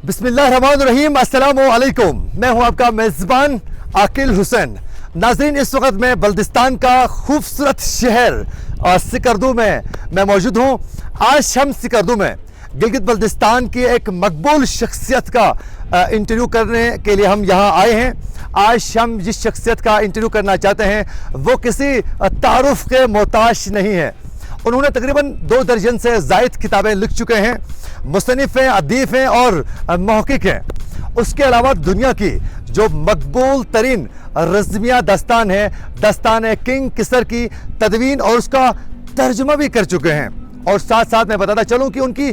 بسم اللہ الرحمن الرحیم، السلام علیکم۔ میں ہوں آپ کا میزبان عاقل حسین۔ ناظرین، اس وقت میں بلتستان کا خوبصورت شہر سکردو میں موجود ہوں۔ آج ہم سکردو میں گلگت بلتستان کی ایک مقبول شخصیت کا انٹرویو کرنے کے لیے ہم یہاں آئے ہیں۔ آج ہم جس شخصیت کا انٹرویو کرنا چاہتے ہیں وہ کسی تعارف کے محتاج نہیں ہے۔ انہوں نے تقریباً 2 درجن سے زائد کتابیں لکھ چکے ہیں، مصنف ہیں، ادیب ہیں اور محقق ہیں۔ اس کے علاوہ دنیا کی جو مقبول ترین رزمیہ داستان ہے، داستان کنگ کسر کی تدوین اور اس کا ترجمہ بھی کر چکے ہیں۔ اور ساتھ ساتھ میں بتاتا چلوں کہ ان کی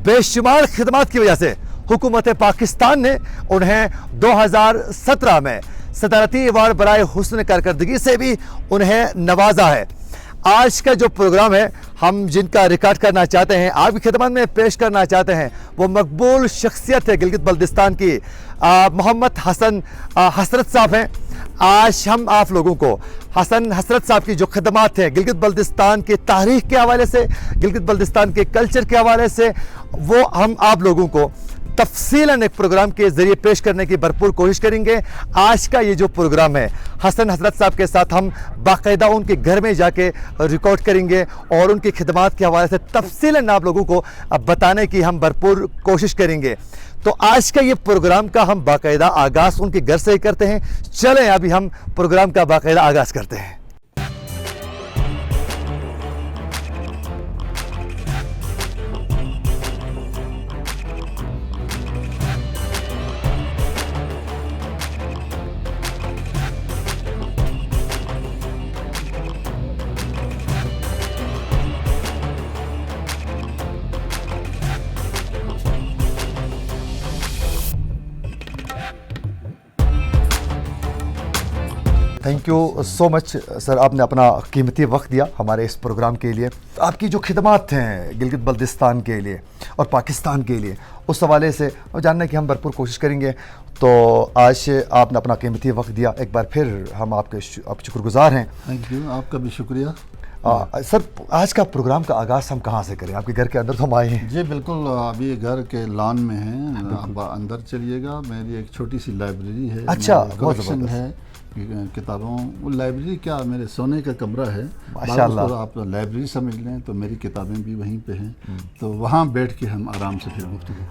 بے شمار خدمات کی وجہ سے حکومت پاکستان نے انہیں 2017 میں صدارتی ایوارڈ برائے حسن کارکردگی سے بھی انہیں نوازا ہے۔ آج کا جو پروگرام ہے ہم جن کا ریکارڈ کرنا چاہتے ہیں، آپ کی خدمت میں پیش کرنا چاہتے ہیں، وہ مقبول شخصیت ہے گلگت بلتستان کی، محمد حسن حسرت صاحب ہیں۔ آج ہم آپ لوگوں کو حسن حسرت صاحب کی جو خدمات ہیں گلگت بلتستان کی تاریخ کے حوالے سے، گلگت بلتستان کے کلچر کے حوالے سے، وہ ہم آپ لوگوں کو تفصیلاً ایک پروگرام کے ذریعے پیش کرنے کی بھرپور کوشش کریں گے۔ آج کا یہ جو پروگرام ہے حسن حسرت صاحب کے ساتھ ہم باقاعدہ ان کے گھر میں جا کے ریکارڈ کریں گے اور ان کی خدمات کے حوالے سے تفصیلاً آپ لوگوں کو بتانے کی ہم بھرپور کوشش کریں گے۔ تو آج کا یہ پروگرام کا ہم باقاعدہ آغاز ان کے گھر سے ہی کرتے ہیں۔ چلیں ابھی ہم پروگرام کا باقاعدہ آغاز کرتے ہیں۔ تھینک یو سو مچ سر، آپ نے اپنا قیمتی وقت دیا ہمارے اس پروگرام کے لیے۔ آپ کی جو خدمات ہیں گلگت بلتستان کے لیے اور پاکستان کے لیے، اس حوالے سے جاننے کی ہم بھرپور کوشش کریں گے۔ تو آج آپ نے اپنا قیمتی وقت دیا، ایک بار پھر ہم آپ کے شکر گزار ہیں۔ تھینک یو، آپ کا بھی شکریہ۔ سر، آج کا پروگرام کا آغاز ہم کہاں سے کریں؟ آپ کے گھر کے اندر تو ہم آئے ہیں۔ جی بالکل، ابھی گھر کے لان میں ہیں، آپ اندر چلیے گا۔ میری ایک چھوٹی سی لائبریری ہے، اچھا، کلیکشن ہے کتابوں۔ وہ لائبریری کیا، میرے سونے کا کمرہ ہے ماشاءاللہ۔ آپ لائبریری سمجھ لیں تو میری کتابیں بھی وہیں پہ ہیں، تو وہاں بیٹھ کے ہم آرام سے پھر گفتگو۔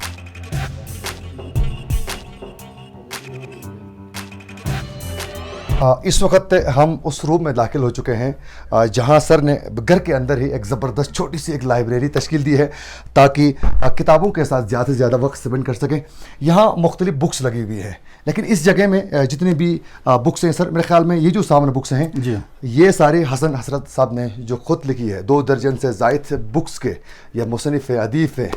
اس وقت ہم اس روم میں داخل ہو چکے ہیں جہاں سر نے گھر کے اندر ہی ایک زبردست چھوٹی سی ایک لائبریری تشکیل دی ہے تاکہ کتابوں کے ساتھ زیادہ سے زیادہ وقت اسپینڈ کر سکیں۔ یہاں مختلف بکس لگی ہوئی ہے، لیکن اس جگہ میں جتنی بھی بکس ہیں سر، میرے خیال میں یہ جو سامنے بکس ہیں جی یہ سارے حسن حسرت صاحب نے جو خود لکھی ہے، 2 درجن سے زائد بکس کے یہ مصنف ہے، ادیب ہے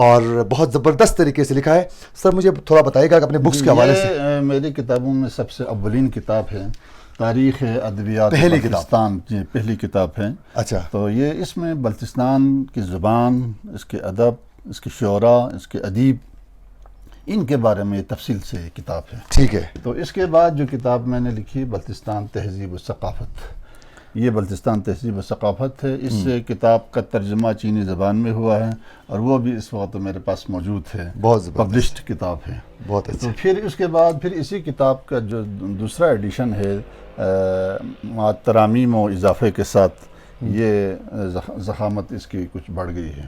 اور بہت زبردست طریقے سے لکھا ہے۔ سر مجھے تھوڑا بتائیے گا کہ اپنے بکس کے حوالے سے۔ میری کتابوں میں سب سے اولین کتاب ہے تاریخ ادبیات پہلی کتاب؟ بلتستان، جی پہلی کتاب ہے۔ اچھا، تو یہ اس میں بلتستان کی زبان، اس کے ادب، اس کے شعراء، اس کے ادیب، ان کے بارے میں تفصیل سے کتاب ہے۔ ٹھیک ہے۔ تو اس کے بعد جو کتاب میں نے لکھی بلتستان تہذیب و ثقافت، یہ بلتستان تہذیب و ثقافت ہے۔ اس کتاب کا ترجمہ چینی زبان میں ہوا ہے اور وہ بھی اس وقت میرے پاس موجود ہے، بہت زبردست، پبلشڈ کتاب ہے۔ بہت اچھا۔ تو پھر اس کے بعد پھر اسی کتاب کا جو دوسرا ایڈیشن ہے ترامیم و اضافے کے ساتھ، یہ ضخامت اس کی کچھ بڑھ گئی ہے۔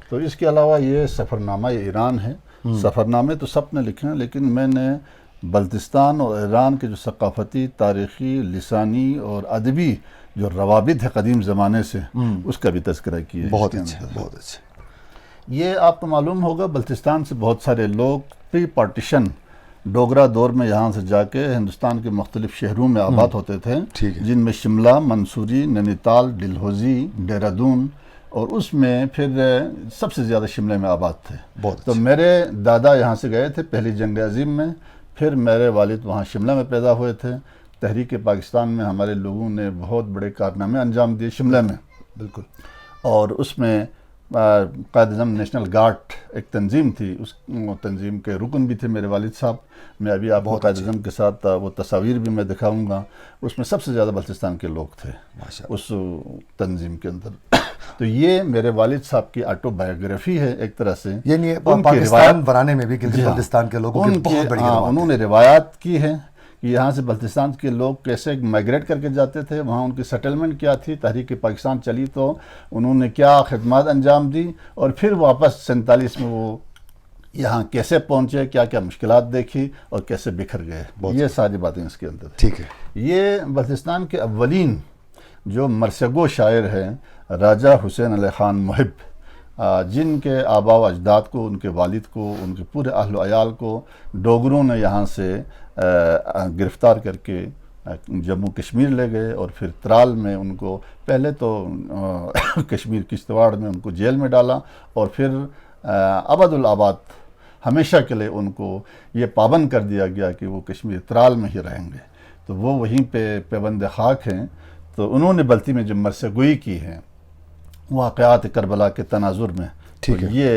تو اس کے علاوہ یہ سفرنامہ ایران ہے۔ سفرنامے تو سب نے لکھے ہیں، لیکن میں نے بلتستان اور ایران کے جو ثقافتی، تاریخی، لسانی اور ادبی جو روابط ہے قدیم زمانے سے، اس کا بھی تذکرہ کیا ہے۔ بہت اچھا، بہت اچھا۔ یہ آپ کو معلوم ہوگا بلتستان سے بہت سارے لوگ پری پارٹیشن ڈوگرا دور میں یہاں سے جا کے ہندوستان کے مختلف شہروں میں آباد ہوتے تھے، جن میں شملہ، منصوری، نینی تال، ڈلہوزی، دہرادون، اور اس میں پھر سب سے زیادہ شملے میں آباد تھے۔ تو میرے دادا یہاں سے گئے تھے پہلی جنگ عظیم میں، پھر میرے والد وہاں شملہ میں پیدا ہوئے تھے۔ تحریک پاکستان میں ہمارے لوگوں نے بہت بڑے کارنامے انجام دیے شملہ میں، بالکل۔ اور اس میں قائد اعظم نیشنل گارڈ ایک تنظیم تھی، اس تنظیم کے رکن بھی تھے میرے والد صاحب۔ میں ابھی آپ کو قائد اعظم کے ساتھ وہ تصاویر بھی میں دکھاؤں گا، اس میں سب سے زیادہ بلتستان کے لوگ تھے اس تنظیم کے اندر۔ تو یہ میرے والد صاحب کی آٹو بایوگرافی ہے ایک طرح سے. یعنی پاکستان بنانے میں بھی گلگت بلتستان کے لوگوں کی بہت بڑی انہوں نے روایات کی ہے کہ یہاں سے بلتستان کے لوگ کیسے مائگریٹ کر کے جاتے تھے, وہاں ان کی سیٹلمنٹ کیا تھی, تحریک پاکستان چلی تو انہوں نے کیا خدمات انجام دی, اور پھر واپس 47 میں وہ یہاں کیسے پہنچے, کیا کیا مشکلات دیکھی اور کیسے بکھر گئے. یہ ساری باتیں اس کے اندر. ٹھیک ہے. یہ بلتستان کے اولین جو مرثیگو شاعر ہیں راجہ حسین علی خان محب, جن کے آباء و اجداد کو, ان کے والد کو, ان کے پورے اہل و عیال کو ڈوگروں نے یہاں سے گرفتار کر کے جموں کشمیر لے گئے, اور پھر ترال میں ان کو پہلے تو کشمیر کشتواڑ میں ان کو جیل میں ڈالا, اور پھر ابد الآباد ہمیشہ کے لیے ان کو یہ پابند کر دیا گیا کہ وہ کشمیر ترال میں ہی رہیں گے. تو وہ وہیں پہ پیوند خاک ہیں. تو انہوں نے بلتی میں جو مرثیگوئی کی ہے واقعات کربلا کے تناظر میں, یہ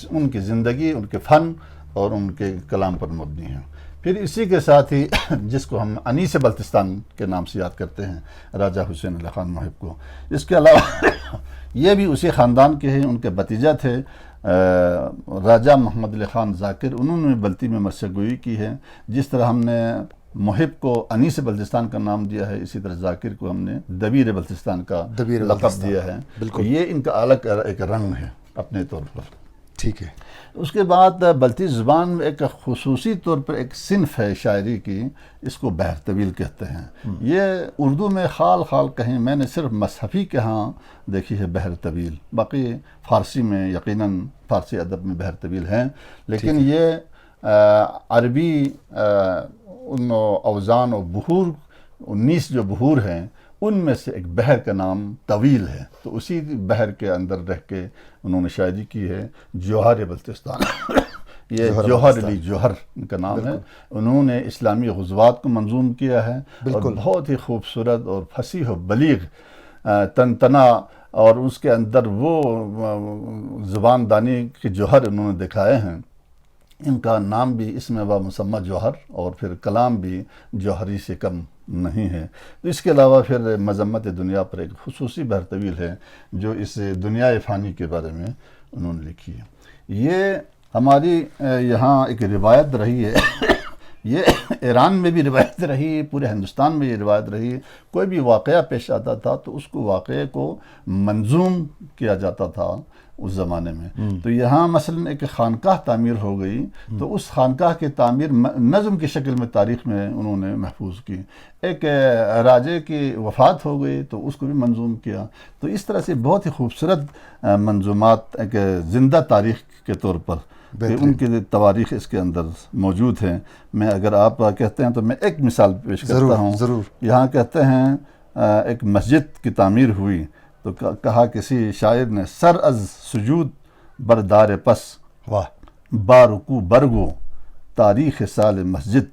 ان کی زندگی, ان کے فن اور ان کے کلام پر مبنی ہیں. پھر اسی کے ساتھ ہی جس کو ہم انیس بلتستان کے نام سے یاد کرتے ہیں راجہ حسین علی خان محب کو, اس کے علاوہ یہ بھی اسی خاندان کے ہیں. ان کے بھتیجا تھے راجہ محمد علی خان ذاکر, انہوں نے بلتی میں مرثیگوئی کی ہے. جس طرح ہم نے محب کو انیس بلتستان کا نام دیا ہے, اسی طرح ذاکر کو ہم نے دبیر بلتستان کا لقب دیا ہے. یہ ان کا الگ ایک رنگ ہے اپنے طور پر. ٹھیک ہے. اس کے بعد بلتی زبان میں ایک خصوصی طور پر ایک صنف ہے شاعری کی, اس کو بحر طویل کہتے ہیں. یہ اردو میں خال خال کہیں, میں نے صرف مصحفی کے ہاں دیکھی ہے بحر طویل, باقی فارسی میں یقیناً فارسی ادب میں بحر طویل ہیں, لیکن یہ عربی ان اوزان و بحور 19 جو بحور ہیں ان میں سے ایک بحر کا نام طویل ہے. تو اسی بحر کے اندر رہ کے انہوں نے شاعری کی ہے. جوہر بلتستان یہ جوہر علی جوہر ان کا نام ہے. انہوں نے اسلامی غزوات کو منظوم کیا ہے, اور بہت ہی خوبصورت اور فصیح و بلیغ تنتنا, اور اس کے اندر وہ زبان دانی کے جوہر انہوں نے دکھائے ہیں. ان کا نام بھی اسم و مسمى جوہر, اور پھر کلام بھی جوہری سے کم نہیں ہے. تو اس کے علاوہ پھر مذمت دنیا پر ایک خصوصی بحر طویل ہے جو اس دنیا فانی کے بارے میں انہوں نے لکھی ہے. یہ ہماری یہاں ایک روایت رہی ہے, یہ ایران میں بھی روایت رہی, پورے ہندوستان میں یہ روایت رہی. کوئی بھی واقعہ پیش آتا تھا تو اس کو واقعے کو منظوم کیا جاتا تھا اس زمانے میں. تو یہاں مثلا ایک خانقاہ تعمیر ہو گئی, تو اس خانقاہ کی تعمیر نظم کی شکل میں تاریخ میں انہوں نے محفوظ کی. ایک راجے کی وفات ہو گئی تو اس کو بھی منظوم کیا. تو اس طرح سے بہت ہی خوبصورت منظومات ایک زندہ تاریخ کے طور پر ان کی تواریخ اس کے اندر موجود ہیں. میں اگر آپ کہتے ہیں تو میں ایک مثال پیش کرتا ہوں. ضرور. یہاں کہتے ہیں ایک مسجد کی تعمیر ہوئی تو کہا کسی شاعر نے, سر از سجود بردار پس بارکو برگو تاریخ سال مسجد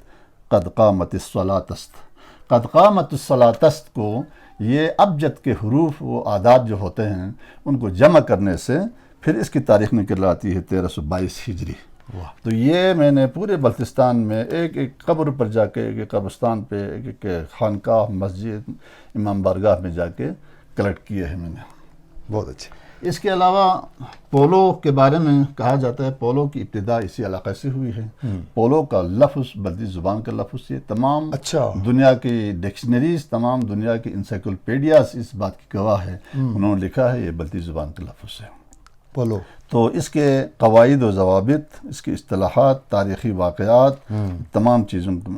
قد قامت الصلاۃ است. قد قامت الصلاۃ است کو یہ ابجد کے حروف و اعداد جو ہوتے ہیں ان کو جمع کرنے سے پھر اس کی تاریخ نکل آتی ہے 1322 ہجری. تو یہ میں نے پورے بلتستان میں ایک ایک قبر پر جا کے, ایک قبرستان پہ, ایک خانقاہ, مسجد, امام بارگاہ میں جا کے کلیکٹ کیے ہیں میں نے. بہت اچھے. اس کے علاوہ پولو کے بارے میں کہا جاتا ہے, پولو کی ابتدا اسی علاقے سے ہوئی ہے. پولو کا لفظ بلتی زبان کا لفظ ہے. تمام دنیا کی ڈکشنریز, تمام دنیا کی انسائکلوپیڈیاز اس بات کی گواہ ہے, انہوں نے لکھا ہے یہ بلتی زبان کا لفظ ہے پولو. تو اس کے قواعد و ضوابط, اس کی اصطلاحات, تاریخی واقعات, تمام چیزوں کو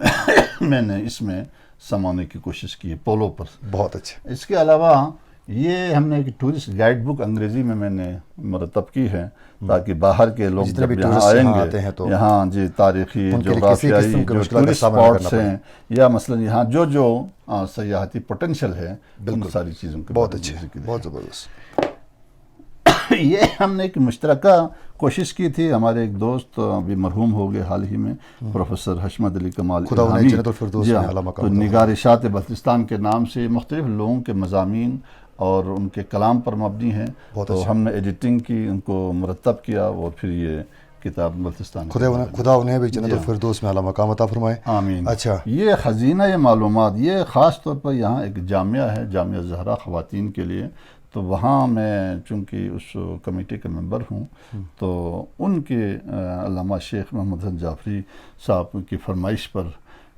میں نے اس میں سمانے کی کوشش کی ہے پولو پر. بہت اچھے. اس کے علاوہ یہ ہم نے ایک ٹورسٹ گائیڈ بک انگریزی میں نے مرتب کی ہے تاکہ باہر کے لوگ جب یہاں آئیں گے یہاں جی تاریخی جغرافیائی جو ٹورسٹ اسپاٹس ہیں یا مثلا یہاں جو سیاحتی پوٹینشل ہے ان ساری چیزوں کے. بہت اچھے, بہت زبردست. یہ ہم نے ایک مشترکہ کوشش کی تھی. ہمارے ایک دوست ابھی مرحوم ہو گئے حال ہی میں, پروفیسر حشمت علی کمال, تو نگارشات بلتستان کے نام سے مختلف لوگوں کے مضامین اور ان کے کلام پر مبنی ہیں. تو ہم نے ایڈیٹنگ کی, ان کو مرتب کیا, اور پھر یہ کتاب بلتستان. خدا انہیں بھی جنت الفردوس میں اعلیٰ مقام عطا فرمائے. آمین. اچھا, یہ خزینہ معلومات, یہ خاص طور پر یہاں ایک جامعہ ہے, جامعہ زہرا خواتین کے لیے. تو وہاں میں چونکہ اس کمیٹی کا ممبر ہوں تو ان کے علامہ شیخ محمد حسن جعفری صاحب کی فرمائش پر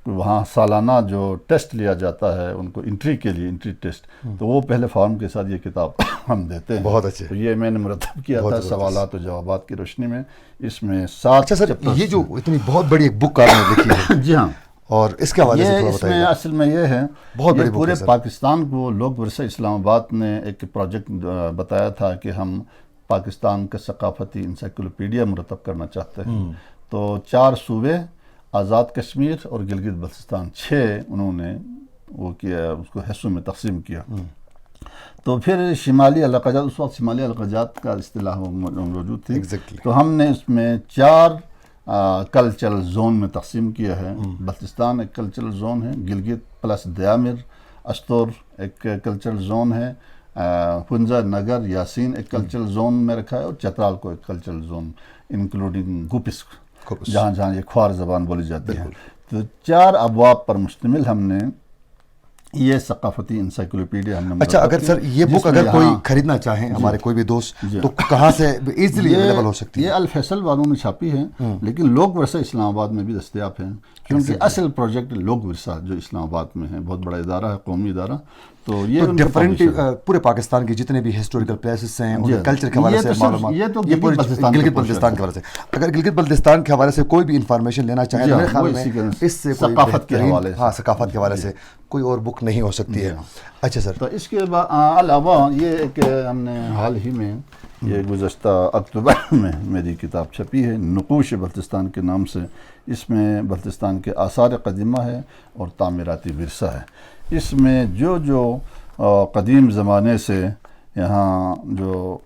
وہاں سالانہ جو ٹیسٹ لیا جاتا ہے ان کو انٹری کے لیے، انٹری ٹیسٹ، تو وہ پہلے فارم کے ساتھ یہ کتاب ہم دیتے ہیں. بہت اچھے. تو یہ میں نے مرتب کیا تھا سوالات و جوابات کی روشنی میں. اس میں 7 اچھا سر، یہ جو اتنی بہت بڑی ایک بک آپ نے لکھی ہے جی ہاں، اور اس کے حوالے سے اس میں اصل میں یہ ہے بہت بڑی پورے پاکستان کو لوک ورثہ اسلام آباد نے ایک پروجیکٹ بتایا تھا کہ ہم پاکستان کا ثقافتی انسائکلوپیڈیا مرتب کرنا چاہتے ہیں. تو 4 صوبے، آزاد کشمیر اور گلگت بلتستان، 6 انہوں نے وہ کیا، اس کو حصوں میں تقسیم کیا. تو پھر شمالی علاقہ جات، اس وقت شمالی علاقہ جات کا اصطلاح موجود تھی. تو ہم نے اس میں 4 کلچرل زون میں تقسیم کیا ہے. بلتستان ایک کلچرل زون ہے، گلگت پلس دیامر استور ایک کلچرل زون ہے، پنجہ نگر یاسین ایک کلچرل زون میں رکھا ہے، اور چترال کو ایک کلچرل زون انکلوڈنگ گوپس، جہاں جہاں یہ کھوار زبان بولی جاتی ہے. تو 4 ابواب پر مشتمل ہم نے یہ ثقافتی انسائکلوپیڈیا ہم نے. اچھا، اگر سر یہ بک اگر کوئی خریدنا چاہیں ہمارے کوئی بھی دوست تو کہاں سے ایزیلی اویلیبل ہو سکتی ہے؟ یہ الفیصل والوں نے چھاپی ہے، لیکن لوک ورثہ اسلام آباد میں بھی دستیاب ہے، کیونکہ اصل پروجیکٹ لوک ورثہ جو اسلام آباد میں ہے بہت بڑا ادارہ ہے، قومی ادارہ. تو یہ ڈفرینٹ پورے پاکستان کے جتنے بھی ہسٹوریکل پلیسز ہیں ان کے کلچر کے حوالے سے معلومات، یہ تو گلگت بلتستان کے حوالے سے. اگر گلگت بلتستان کے حوالے سے کوئی بھی انفارمیشن لینا چاہیں تو میرے خیال میں اس سے ثقافت کے حوالے سے، ثقافت کے حوالے سے کوئی اور بک نہیں ہو سکتی ہے. اچھا سر، تو اس کے علاوہ یہ ایک ہم نے حال ہی میں یہ گزشتہ اکتوبر میں میری کتاب چھپی ہے، نقوش بلتستان کے نام سے. اس میں بلتستان کے آثار قدیمہ ہے اور تعمیراتی ورثہ ہے. اس میں جو قدیم زمانے سے یہاں جو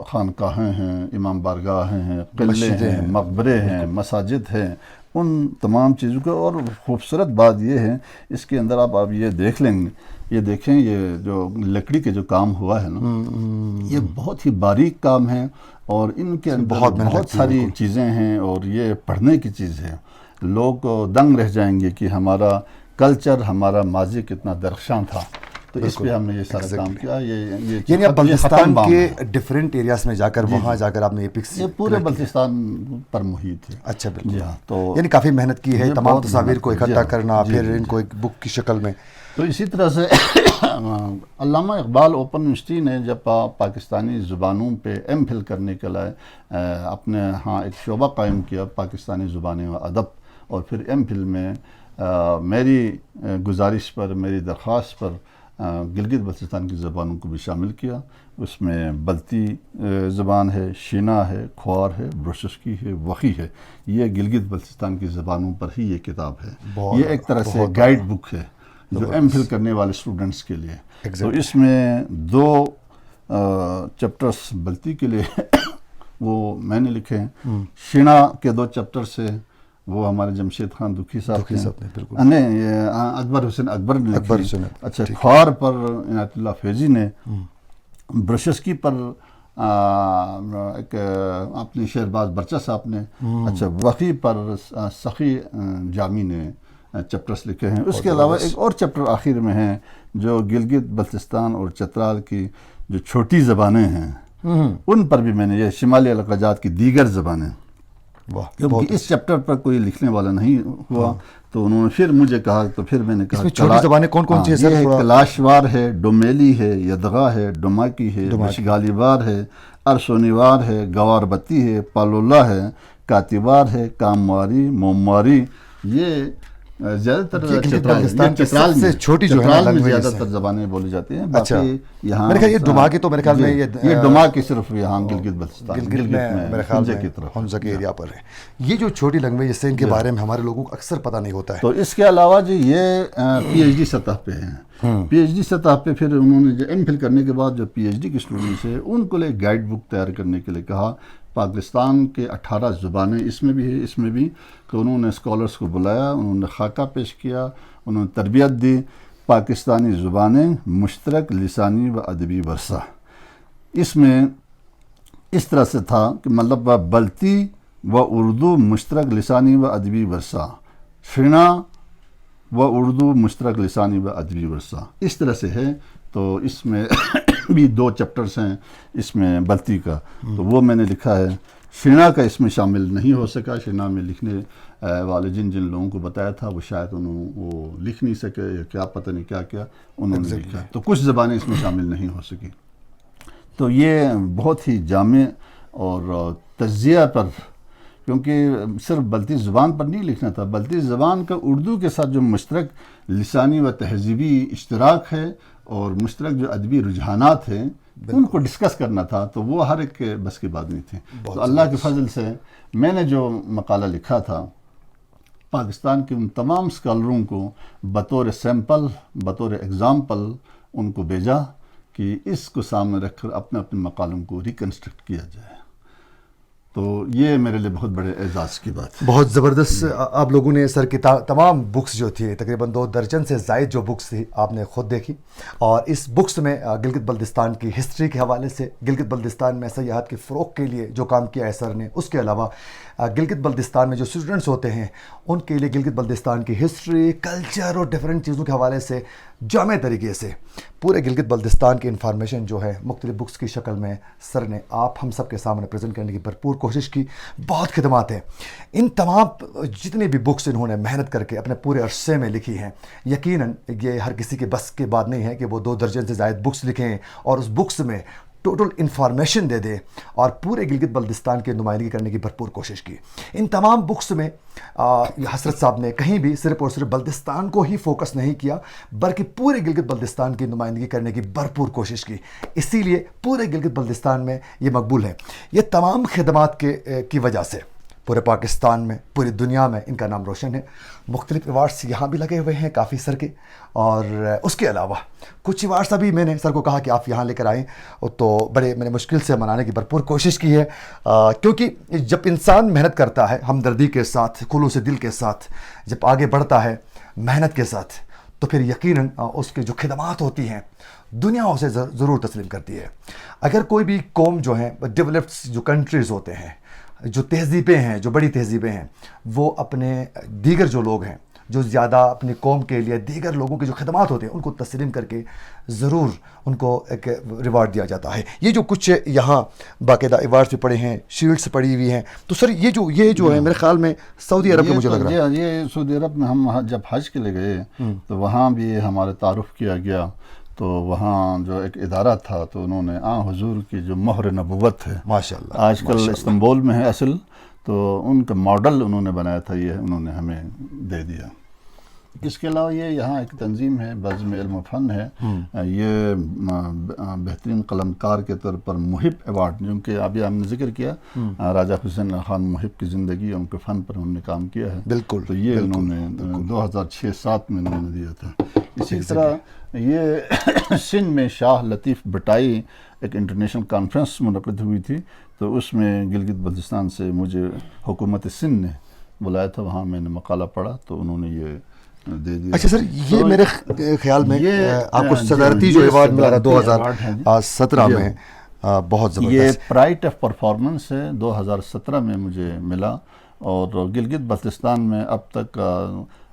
خانقاہیں ہیں، امام بارگاہیں ہیں، قلعے ہیں، مقبرے ہیں، مساجد ہیں، ان تمام چیزوں کو. اور خوبصورت بات یہ ہے اس کے اندر آپ یہ دیکھ لیں گے، یہ دیکھیں، یہ جو لکڑی کے جو کام ہوا ہے نا، یہ بہت ہی باریک کام ہے، اور ان کے اندر بہت ساری چیزیں ہیں، اور یہ پڑھنے کی چیز ہے. لوگ دنگ رہ جائیں گے کہ ہمارا کلچر، ہمارا ماضی کتنا درخشاں تھا. تو اس پہ ہم نے یہ سارا کام کیا. یعنی آپ بلتستان کے ڈفرینٹ ایریاز میں جا کر وہاں جا کر آپ نے یہ پکس، یہ پورے بلتستان پر محیط ہے. اچھا، بالکل. تو یعنی کافی محنت کی ہے تمام تصاویر کو اکٹھا کرنا، پھر ان کو ایک بک کی شکل میں. تو اسی طرح سے علامہ اقبال اوپن یونیورسٹی نے جب پاکستانی زبانوں پہ ایم فل کرنے کے لیے اپنے ہاں ایک شعبہ قائم کیا، پاکستانی زبانیں و ادب، اور پھر ایم فل میں میری گزارش پر، میری درخواست پر گلگت بلتستان کی زبانوں کو بھی شامل کیا. اس میں بلتی زبان ہے، شینا ہے، کھوار ہے، برششکی ہے، وخی ہے. یہ گلگت بلتستان کی زبانوں پر ہی یہ کتاب ہے. یہ ایک طرح سے گائیڈ بک ہے جو ایم فل کرنے والے اسٹوڈنٹس کے لیے. تو اس میں 2 چیپٹرز بلتی کے لیے وہ میں نے لکھے ہیں. شینا کے 2 چیپٹرز سے وہ ہمارے جمشید خان دکھی صاحب نے، نہیں اکبر حسین اکبر نے لکھی. اچھا، کھوار پر عنایت اللہ فیضی نے، برشسکی پر ایک اپنے شہرباز برچہ صاحب نے، اچھا وخی پر سخی جامی نے چیپٹرز لکھے ہیں. اس کے علاوہ ایک اور چیپٹر آخر میں ہے جو گلگت بلتستان اور چترال کی جو چھوٹی زبانیں ہیں ان پر بھی میں نے، یہ شمالی علاقہ جات کی دیگر زبانیں، کیونکہ اس چیپٹر پر کوئی لکھنے والا نہیں ہوا تو انہوں نے پھر مجھے کہا، تو پھر میں نے کہا چھوٹی زبانیں کون کون سی ہیں سر؟ کلاشوار ہے، ڈومیلی ہے، یدغا ہے، ڈوماکی ہے، مشگالیوار ہے، ارسونیوار ہے، گوار بتی ہے، پالولا ہے، کاتیوار ہے، کامواری، مومواری. یہ زیادہ تر چترال میں چھوٹی جو ہے زیادہ تر زبانیں بولی جاتی ہیں. باقی یہاں میرے خیال یہ ڈوماکی، تو میرے خیال میں یہ ڈوماکی صرف یہاں گلگت بلتستان، گلگت میں میرے خیال میں حمزہ کے ایریا پر ہے. یہ جو چھوٹی لینگویج ہے ان کے بارے میں ہمارے لوگوں کو اکثر پتہ نہیں ہوتا ہے. تو اس کے علاوہ جی یہ پی ایچ ڈی سطح پہ ہیں. پی ایچ ڈی سطح پہ پھر انہوں نے جو ایم فل کرنے کے بعد جو پی ایچ ڈی کے اسٹوڈنٹس ہیں ان کو ایک گائیڈ بک تیار کرنے کے لیے کہا. پاکستان کے 18 زبانیں اس میں بھی ہے، اس میں بھی. تو انہوں نے اسکالرس کو بلایا، انہوں نے خاکہ پیش کیا، انہوں نے تربیت دی. پاکستانی زبانیں، مشترک لسانی و ادبی ورثہ. اس میں اس طرح سے تھا کہ مطلب بلتی و اردو مشترک لسانی و ادبی ورثہ، شینا و اردو مشترک لسانی و ادبی ورثہ، اس طرح سے ہے. تو اس میں بھی 2 چیپٹرز ہیں اس میں بلتی کا، تو وہ میں نے لکھا ہے. شنا کا اس میں شامل نہیں ہو سکا. شنا میں لکھنے والے جن لوگوں کو بتایا تھا وہ شاید وہ لکھ نہیں سکے یا کیا پتہ نہیں کیا انہوں نے لکھا، تو کچھ زبانیں اس میں شامل نہیں ہو سکی. تو یہ بہت ہی جامع اور تجزیہ پر، کیونکہ صرف بلتی زبان پر نہیں لکھنا تھا، بلتی زبان کا اردو کے ساتھ جو مشترک لسانی و تہذیبی اشتراک ہے اور مشترک جو ادبی رجحانات ہیں ان کو ڈسکس کرنا تھا، تو وہ ہر ایک کے بس کی بات نہیں تھی. تو اللہ کے فضل سے میں نے جو مقالہ لکھا تھا پاکستان کے ان تمام اسکالروں کو بطور سیمپل، بطور ایگزامپل ان کو بھیجا کہ اس کو سامنے رکھ کر اپنے مقالوں کو ریکنسٹرکٹ کیا جائے. تو یہ میرے لیے بہت بڑے اعزاز کی بات ہے. بہت زبردست. آپ لوگوں نے سر کی تمام بکس جو تھی، تقریباً 2 درجن سے زائد جو بکس تھی آپ نے خود دیکھی، اور اس بکس میں گلگت بلتستان کی ہسٹری کے حوالے سے، گلگت بلتستان میں سیاحت کے فروغ کے لیے جو کام کیا ہے سر نے، اس کے علاوہ گلگت بلتستان میں جو اسٹوڈنٹس ہوتے ہیں ان کے لیے گلگت بلتستان کی ہسٹری، کلچر اور ڈیفرنٹ چیزوں کے حوالے سے جامع طریقے سے پورے گلگت بلتستان کی انفارمیشن جو ہے مختلف بکس کی شکل میں سر نے آپ ہم سب کے سامنے پریزنٹ کرنے کی بھرپور کوشش کی. بہت خدمات ہیں. ان تمام جتنی بھی بکس انہوں نے محنت کر کے اپنے پورے عرصے میں لکھی ہیں، یقیناً یہ ہر کسی کے بس کی بات نہیں ہے کہ وہ 2 درجن سے زائد بکس لکھیں اور اس بکس میں ٹوٹل انفارمیشن دے دے اور پورے گلگت بلتستان کی نمائندگی کرنے کی بھرپور کوشش کی. ان تمام بکس میں حسرت صاحب نے کہیں بھی صرف اور صرف بلتستان کو ہی فوکس نہیں کیا، بلکہ پورے گلگت بلتستان کی نمائندگی کرنے کی بھرپور کوشش کی. اسی لیے پورے گلگت بلتستان میں یہ مقبول ہے. یہ تمام خدمات کی وجہ سے پورے پاکستان میں، پوری دنیا میں ان کا نام روشن ہے. مختلف ایوارڈس یہاں بھی لگے ہوئے ہیں کافی سر کے، اور اس کے علاوہ کچھ ایوارڈس ابھی میں نے سر کو کہا کہ آپ یہاں لے کر آئیں، تو بڑے میں نے مشکل سے منانے کی بھرپور کوشش کی ہے. کیونکہ جب انسان محنت کرتا ہے ہمدردی کے ساتھ، خلوص دل کے ساتھ، جب آگے بڑھتا ہے محنت کے ساتھ، تو پھر یقیناً اس کے جو خدمات ہوتی ہیں دنیا اسے ضرور تسلیم کرتی ہے. اگر کوئی بھی قوم جو ہے ڈیولپڈ جو کنٹریز ہوتے ہیں، جو تہذیبیں ہیں، جو بڑی تہذیبیں ہیں، وہ اپنے دیگر جو لوگ ہیں جو زیادہ اپنی قوم کے لیے دیگر لوگوں کے جو خدمات ہوتے ہیں ان کو تسلیم کر کے ضرور ان کو ایک ریوارڈ دیا جاتا ہے. یہ جو کچھ یہاں باقاعدہ ایوارڈس بھی پڑے ہیں، شیلڈس پڑی ہوئی ہیں، تو سر یہ جو ہے میرے خیال میں سعودی عرب کا مجھے لگ رہا ہے. یہ سعودی عرب میں ہم جب حج کے لیے گئے تو وہاں بھی ہمارے تعارف کیا گیا، تو وہاں جو ایک ادارہ تھا تو انہوں نے حضور کی جو مہر نبوت ہے ماشاءاللہ آج کل استنبول میں ہے اصل، تو ان کا ماڈل انہوں نے بنایا تھا، یہ انہوں نے ہمیں دے دیا. اس کے علاوہ یہ یہاں ایک تنظیم ہے بزم علم و فن ہے، یہ بہترین قلمکار کے طور پر محب ایوارڈ، جو کہ ابھی ہم نے ذکر کیا راجہ حسین خان محب کی زندگی اور ان کے فن پر ہم نے کام کیا ہے. بالکل. تو یہ انہوں نے 2006-07 میں انہوں نے دیا تھا. اسی طرح یہ سندھ میں شاہ لطیف بٹائی ایک انٹرنیشنل کانفرنس منعقد ہوئی تھی، تو اس میں گلگت بلتستان سے مجھے حکومت سندھ نے بلایا تھا، وہاں میں نے مقالہ پڑھا تو انہوں نے یہ دے دیا. اچھا سر، یہ میرے خیال میں آپ کو صدارتی جو ایوارڈ ملا رہا 2017 میں، بہت زبردست. یہ پرائٹ آف پرفارمنس ہے، 2017 میں مجھے ملا. اور گلگت بلتستان میں اب تک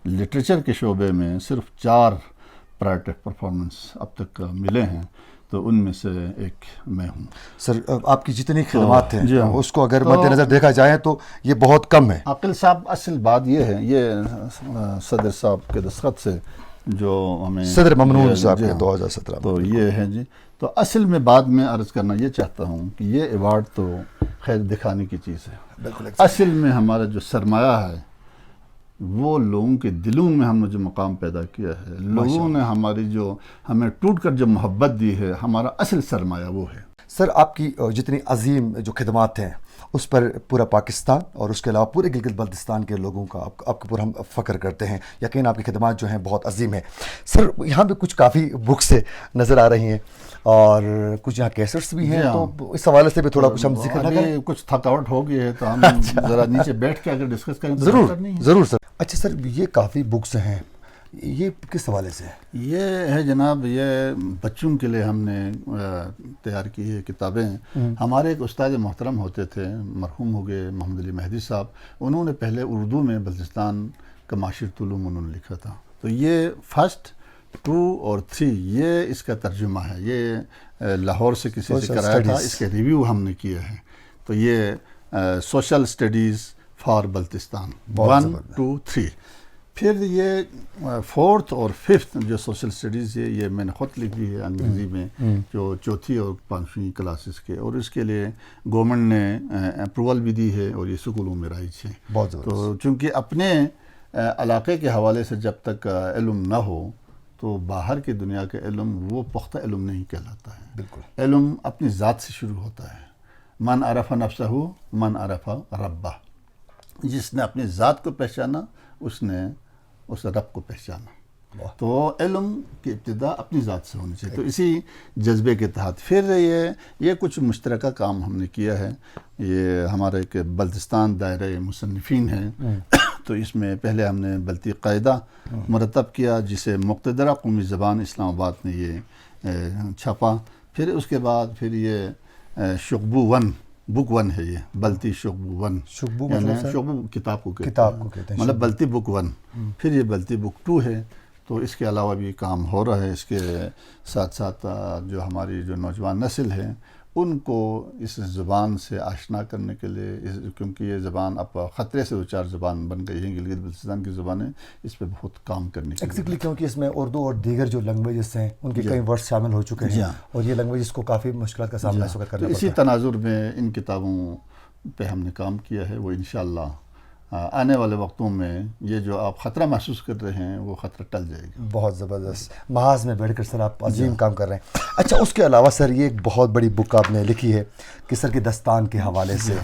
لٹریچر کے شعبے میں صرف 4 پرائٹ آف پرفارمنس اب تک ملے ہیں، تو ان میں سے ایک میں ہوں. سر آپ کی جتنی خدمات ہیں اس کو اگر مد نظر دیکھا جائے تو یہ بہت کم ہے. عاقل صاحب، اصل بات یہ ہے، یہ صدر صاحب کے دستخط سے جو ہمیں صدر ممنون صاحب کے 2017 تو یہ ہے جی. تو اصل میں بعد میں عرض کرنا یہ چاہتا ہوں کہ یہ ایوارڈ تو خیر دکھانے کی چیز ہے. بالکل. اصل میں ہمارا جو سرمایہ ہے وہ لوگوں کے دلوں میں ہم نے جو مقام پیدا کیا ہے، لوگوں نے ہماری جو ہمیں ٹوٹ کر جو محبت دی ہے، ہمارا اصل سرمایہ وہ ہے. سر آپ کی جتنی عظیم جو خدمات ہیں اس پر پورا پاکستان اور اس کے علاوہ پورے گلگت بلتستان کے لوگوں کا آپ کے پورا ہم فخر کرتے ہیں. یقین آپ کی خدمات جو ہیں بہت عظیم ہیں. سر یہاں پہ کچھ کافی بکس نظر آ رہی ہیں اور کچھ یہاں کیسٹس بھی ہیں، تو اس حوالے سے بھی تھوڑا کچھ ہم ذکر نہ کریں. کچھ تھکاوٹ ہو گئی ہے تو ہم ذرا نیچے بیٹھ کے اگر ڈسکس کریں. ضرور سر. اچھا سر، یہ کافی بکس ہیں، یہ کس حوالے سے؟ یہ ہے جناب، یہ بچوں کے لیے ہم نے تیار کی ہے کتابیں. ہمارے ایک استاد محترم ہوتے تھے، مرحوم ہو گئے، محمد علی مہدی صاحب. انہوں نے پہلے اردو میں بلتستان کا معاشرۃ العلوم انہوں نے لکھا تھا. تو یہ فرسٹ 2 اور 3 یہ اس کا ترجمہ ہے. یہ لاہور سے کسی سے کرایا تھا, اس کے ریویو ہم نے کیا ہے. تو یہ سوشل اسٹڈیز فار بلتستان 1 2 3. پھر یہ 4th اور 5th جو سوشل اسٹڈیز ہے یہ میں نے خود لکھی ہے انگریزی میں, جو 4تھی اور 5ویں کلاسز کے, اور اس کے لیے گورنمنٹ نے اپروول بھی دی ہے اور یہ اسکولوں میں رائج ہے. تو چونکہ اپنے علاقے کے حوالے سے جب تک علم نہ ہو تو باہر کی دنیا کا علم وہ پختہ علم نہیں کہلاتا ہے. بالکل علم اپنی ذات سے شروع ہوتا ہے. من عرف نفسہ من عرف ربہ. جس نے اپنی ذات کو پہچانا اس نے اس رب کو پہچانا. تو علم کی ابتدا اپنی ذات سے ہونی چاہیے. تو اسی جذبے کے تحت پھر یہ کچھ مشترکہ کام ہم نے کیا ہے. یہ ہمارا ایک بلتستان دائرہ مصنفین ہے. تو اس میں پہلے ہم نے بلتی قاعدہ مرتب کیا جسے مقتدرہ قومی زبان اسلام آباد نے یہ چھاپا. پھر اس کے بعد پھر یہ شغبو 1 بک 1 ہے. یہ بلتی شغبو 1 یعنی شغبو کتاب کو کہتے ہیں, مطلب بلتی بک 1. پھر یہ بلتی بک 2 ہے. تو اس کے علاوہ بھی کام ہو رہا ہے. اس کے ساتھ ساتھ جو ہماری جو نوجوان نسل ہے ان کو اس زبان سے آشنا کرنے کے لیے, کیونکہ یہ زبان اب خطرے سے 2-4 زبان بن گئی ہیں گلگت بلتستان کی زبانیں, اس پہ بہت کام کرنے کے لیے. کیونکہ اس میں اردو اور دیگر جو لینگویجز ہیں ان کے کئی ورڈز شامل ہو چکے ہیں, اور یہ لینگویجز کو کافی مشکلات کا سامنا کرنا پڑتا ہے. اسی تناظر میں ان کتابوں پہ ہم نے کام کیا ہے. وہ انشاءاللہ آنے والے وقتوں میں یہ جو آپ خطرہ محسوس کر رہے ہیں وہ خطرہ ٹل جائے گا. بہت زبردست. محاذ میں بیٹھ کر سر آپ عظیم کام کر رہے ہیں. اچھا, اس کے علاوہ سر یہ ایک بہت بڑی بک آپ نے لکھی ہے کسر کے دستان کے حوالے سے.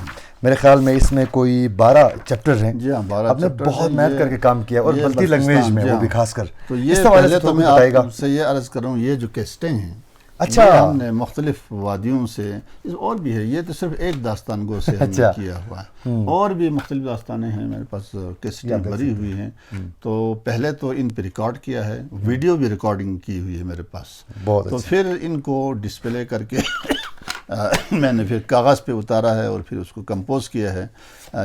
میرے خیال میں اس میں کوئی 12 چیپٹر ہیں. جی ہاں, 12 آپ نے بہت محنت کر کے کام کیا, اور بلتی لینگویج میں وہ بھی خاص کر. تو یہ پہلے تو میں آپ سے یہ عرض کر رہا ہوں, یہ جو کیسٹیں ہیں اچھا ہم نے مختلف وادیوں سے, اور بھی ہے, یہ تو صرف ایک داستان گو سے ہم نے کیا ہوا ہے. اور بھی مختلف داستانیں ہیں میرے پاس, کیسٹیں بھری ہوئی ہیں. تو پہلے تو ان پہ ریکارڈ کیا ہے, ویڈیو بھی ریکارڈنگ کی ہوئی ہے میرے پاس. تو پھر ان کو ڈسپلے کر کے میں نے پھر کاغذ پہ اتارا ہے اور پھر اس کو کمپوز کیا ہے.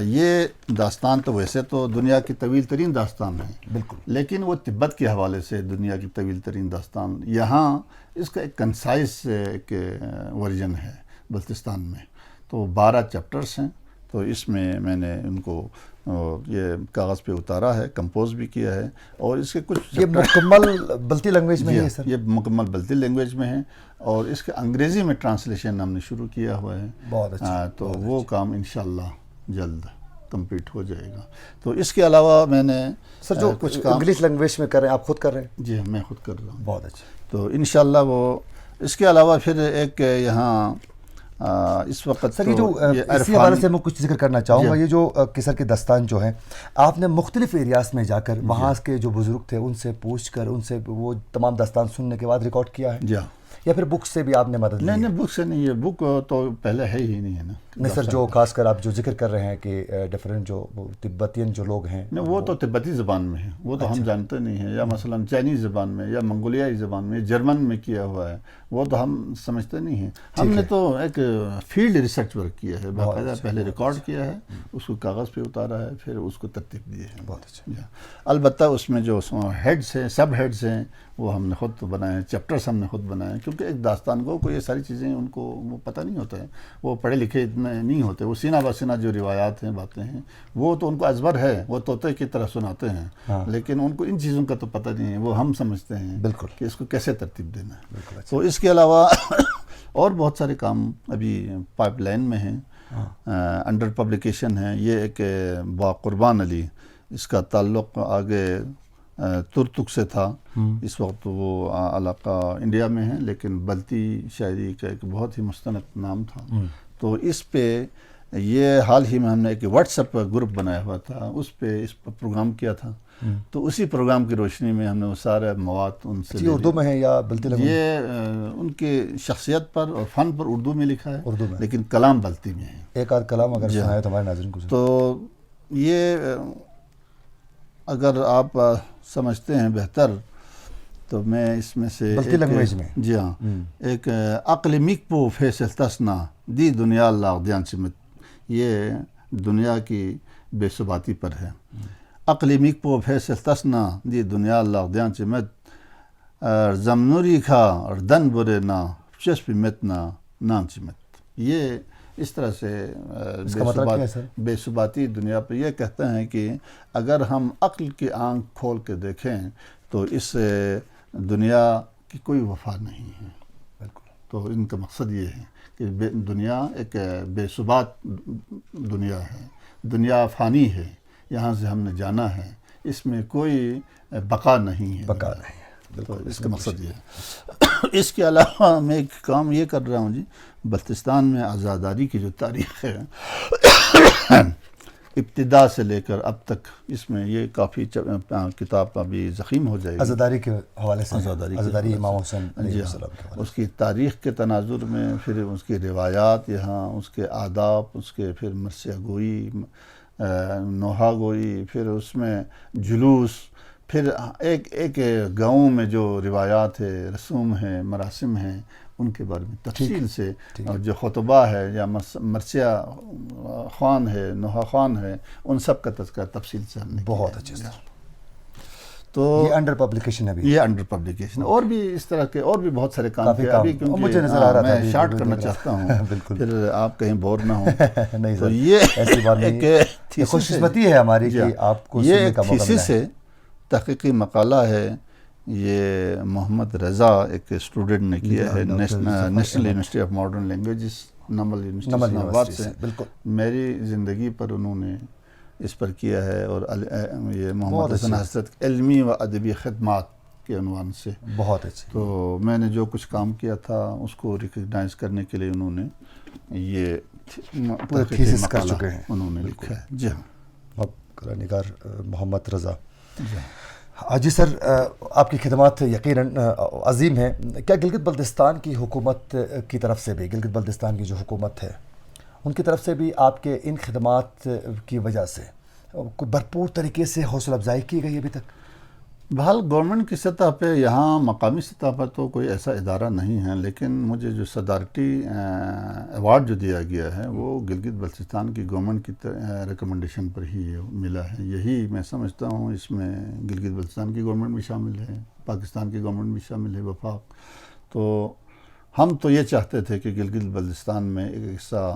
یہ داستان تو ویسے تو دنیا کی طویل ترین داستان ہے بالکل, لیکن وہ تبت کے حوالے سے دنیا کی طویل ترین داستان. یہاں اس کا ایک کنسائز ایک ورژن ہے بلتستان میں. تو 12 چیپٹرز ہیں. تو اس میں نے ان کو یہ کاغذ پہ اتارا ہے, کمپوز بھی کیا ہے. اور اس کے کچھ یہ مکمل بلتی لینگویج میں ہے سر؟ یہ مکمل بلتی لینگویج میں ہے, اور اس کے انگریزی میں ٹرانسلیشن ہم نے شروع کیا ہوا ہے. بہت اچھا. تو وہ کام انشاءاللہ جلد کمپلیٹ ہو جائے گا. تو اس کے علاوہ میں نے سر جو کچھ انگلش لینگویج میں کر رہے ہیں آپ خود کر رہے ہیں؟ جی میں خود کر رہا ہوں. بہت اچھا. تو انشاءاللہ وہ اس کے علاوہ پھر ایک یہاں اس وقت سر یہ جو اسی حوالے سے میں کچھ ذکر کرنا چاہوں گا. یہ جو کسر کے دستان جو ہیں آپ نے مختلف ایریاز میں جا کر وہاں کے جو بزرگ تھے ان سے پوچھ کر ان سے وہ تمام داستان سننے کے بعد ریکارڈ کیا ہے, جی یا پھر بک سے بھی آپ نے مدد لی؟ نہیں بک سے نہیں, یہ بک تو پہلے ہے ہی نہیں ہے نا. نہیں سر, جو خاص کر آپ جو ذکر کر رہے ہیں کہ ڈفرینٹ جو تبتین جو لوگ ہیں, وہ تو تبتی زبان میں ہے, وہ تو ہم جانتے نہیں ہیں. یا مثلا چائنیز زبان میں یا منگولیائی زبان میں, جرمن میں کیا ہوا ہے, وہ تو ہم سمجھتے نہیں ہیں. ہم نے تو ایک فیلڈ ریسرچ ورک کیا ہے باقاعدہ. پہلے ریکارڈ کیا ہے, اس کو کاغذ پہ اتارا ہے, پھر اس کو ترتیب دی ہے. بہت اچھا. البتہ اس میں جو ہیڈز ہیں, سب ہیڈز ہیں, وہ ہم نے خود بنائے ہیں. چیپٹرز ہم نے خود بنائے ہیں, کیونکہ ایک داستان کو یہ ساری چیزیں ان کو وہ پتہ نہیں ہوتا ہے, وہ پڑھے لکھے اتنے نہیں ہوتے. وہ سینہ بسینہ جو روایات ہیں, باتیں ہیں, وہ تو ان کو ازبر ہے, وہ طوطے کی طرح سناتے ہیں, لیکن ان کو ان چیزوں کا تو پتہ نہیں ہے. وہ ہم سمجھتے ہیں بالکل کہ اس کو کیسے ترتیب دینا ہے. تو اس کے علاوہ اور بہت سارے کام ابھی پائپ لائن میں ہیں, انڈر پبلیکیشن ہے. یہ ایک با قربان علی, اس کا تعلق آگے ترتک سے تھا. اس وقت وہ علاقہ انڈیا میں ہے, لیکن بلتی شاعری کا ایک بہت ہی مستند نام تھا. تو اس پہ یہ حال ہی میں ہم نے ایک واٹس ایپ گروپ بنایا ہوا تھا, اس پہ اس پر پروگرام کیا تھا. تو اسی پروگرام کی روشنی میں ہم نے وہ سارے مواد ان سے اردو میں ہے یا بلتی لینگویج؟ یہ ان کی شخصیت پر اور فن پر اردو میں لکھا ہے, اردو میں, لیکن کلام بلتی میں ہے. ایک آدھ کلام اگر سنائے تو ہمارے ناظرین کو. تو یہ اگر آپ سمجھتے ہیں بہتر تو میں اس میں سے بلتی لینگویج میں, جی ہاں, ایک عقل مکپو فیصل تسنا دی دنیا اللہ دیان سمت. یہ دنیا کی بے ثباتی پر ہے. عقل مکپو فیصل تسنا دی دنیا اللہ دیان سمت زمنوری کھا اور دن برے نا چسپ مت نا نانچ مت. یہ اس طرح سے بے ثباتی دنیا پہ یہ کہتے ہیں کہ اگر ہم عقل کی آنکھ کھول کے دیکھیں تو اس دنیا کی کوئی وفا نہیں ہے. تو ان کا مقصد یہ ہے کہ دنیا ایک بے ثبات دنیا ہے, دنیا فانی ہے, یہاں سے ہم نے جانا ہے, اس میں کوئی بقا نہیں ہے. تو اس کا مقصد یہ ہے. اس کے علاوہ میں ایک کام یہ کر رہا ہوں جی, بلتستان میں آزاداری کی جو تاریخ ہے ابتدا سے لے کر اب تک, اس میں یہ کافی کتاب ابھی ضخیم ہو جائے گی آزاداری کے حوالے سے. آزاداری امام حسین علیہ السلام کے حوالے اس کی تاریخ کے تناظر میں, پھر اس کی روایات یہاں, اس کے آداب, اس کے پھر مرثیہ گوئی, نوحہ گوئی, پھر اس میں جلوس, پھر ایک گاؤں میں جو روایات ہے, رسوم ہیں, مراسم ہیں, ان کے بارے میں تفصیل سے, اور جو خطبہ ہے یا مرثیہ خوان ہے, نوحہ خوان ہے, ان سب کا تذکرہ تفصیل سے ہم نے بہت اچھے سے. تو یہ انڈر پبلیکیشن ہے, یہ انڈر پبلیکیشن, اور بھی اس طرح کے اور بھی بہت سارے کام کیے ابھی, کیونکہ مجھے نظر آ رہا تھا میں شارٹ کرنا چاہتا ہوں بالکل, پھر آپ کہیں بور نہ ہوں. نہیں تو سر, یہ ایسی بات نہیں ہے, خوش قسمتی ہے ہماری کہ آپ کو یہ سننے کا موقع ملا. تھیسس ہے, تحقیقی مقالہ ہے, یہ محمد رضا ایک اسٹوڈنٹ نے کیا ہے national university of modern languages, NUML university Islamabad سے. میری زندگی پر انہوں نے اس پر کیا ہے, اور یہ محمد حسن حضرت علمی و ادبی خدمات کے عنوان سے. بہت اچھے. تو میں نے جو کچھ کام کیا تھا اس کو ریکگنائز کرنے کے لیے انہوں نے یہ پورے تھیسس کر چکے ہیں, انہوں نے لکھا ہے. جی ہاں, نگار محمد رضا. جی سر, آپ کی خدمات یقیناً عظیم ہیں. کیا گلگت بلتستان کی حکومت کی طرف سے بھی, گلگت بلتستان کی جو حکومت ہے ان کی طرف سے بھی آپ کے ان خدمات کی وجہ سے کوئی بھرپور طریقے سے حوصلہ افزائی کی گئی ابھی تک؟ بہرحال گورنمنٹ کی سطح پہ, یہاں مقامی سطح پر تو کوئی ایسا ادارہ نہیں ہے, لیکن مجھے جو صدارتی ایوارڈ جو دیا گیا ہے وہ گلگت بلتستان کی گورنمنٹ کی ریکمنڈیشن پر ہی ملا ہے. یہی میں سمجھتا ہوں, اس میں گلگت بلتستان کی گورنمنٹ بھی شامل ہے, پاکستان کی گورنمنٹ بھی شامل ہے, وفاق. تو ہم تو یہ چاہتے تھے کہ گلگت بلتستان میں ایک ایسا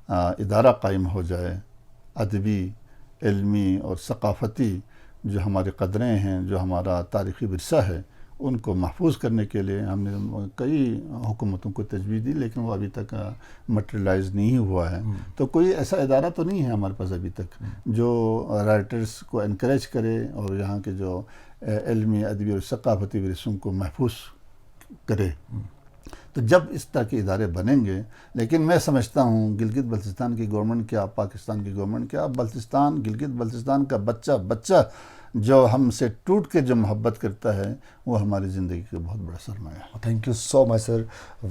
ادارہ قائم ہو جائے, ادبی, علمی اور ثقافتی, جو ہماری قدریں ہیں, جو ہمارا تاریخی ورثہ ہے, ان کو محفوظ کرنے کے لیے ہم نے کئی حکومتوں کو تجویز دی, لیکن وہ ابھی تک مٹیریلائز نہیں ہوا ہے. تو کوئی ایسا ادارہ تو نہیں ہے ہمارے پاس ابھی تک جو رائٹرز کو انکریج کرے اور یہاں کے جو علمی, ادبی اور ثقافتی ورثوں کو محفوظ کرے. تو جب اس طرح کے ادارے بنیں گے, لیکن میں سمجھتا ہوں گلگت بلتستان کی گورنمنٹ کیا, پاکستان کی گورنمنٹ کیا, بلتستان, گلگت بلتستان کا بچہ جو ہم سے ٹوٹ کے جو محبت کرتا ہے, وہ ہماری زندگی کا بہت بڑا سرمایہ ہے. Thank you so much sir,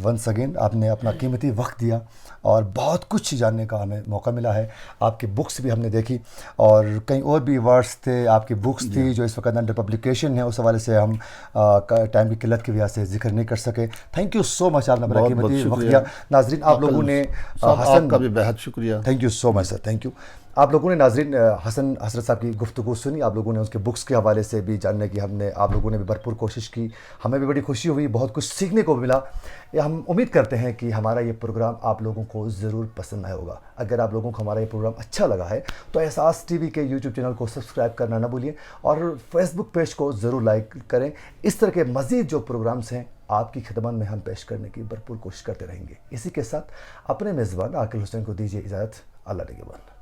once again آپ نے اپنا قیمتی وقت دیا اور بہت کچھ جاننے کا ہمیں موقع ملا ہے. آپ کی بکس بھی ہم نے دیکھی, اور کئی اور بھی ایوارڈس تھے, آپ کی بکس تھی جو اس وقت انڈر پبلیکیشن ہے, اس حوالے سے ہم ٹائم کی قلت کی وجہ سے ذکر نہیں کر سکے. تھینک یو سو مچ, آپ نے بڑا قیمتی وقت دیا. ناظرین, آپ لوگوں نے حسن کا بھی بہت شکریہ. Thank you so much sir, thank you. آپ لوگوں نے ناظرین حسن حضرت صاحب کی گفتگو سنی, آپ لوگوں نے اس کے بکس کے حوالے سے بھی جاننے کی آپ لوگوں نے بھی بھرپور کوشش کی. ہمیں بھی بڑی خوشی ہوئی, بہت کچھ سیکھنے کو ملا. ہم امید کرتے ہیں کہ ہمارا یہ پروگرام آپ لوگوں کو ضرور پسند آیا ہوگا. اگر آپ لوگوں کو ہمارا یہ پروگرام اچھا لگا ہے تو احساس ٹی وی کے یوٹیوب چینل کو سبسکرائب کرنا نہ بھولیں, اور فیس بک پیج کو ضرور لائک کریں. اس طرح کے مزید جو پروگرامز ہیں آپ کی خدمت میں ہم پیش کرنے کی بھرپور کوشش کرتے رہیں گے. اسی کے ساتھ اپنے میزبان عاقل حسین کو دیجیے اجازت. اللہ نگہبان.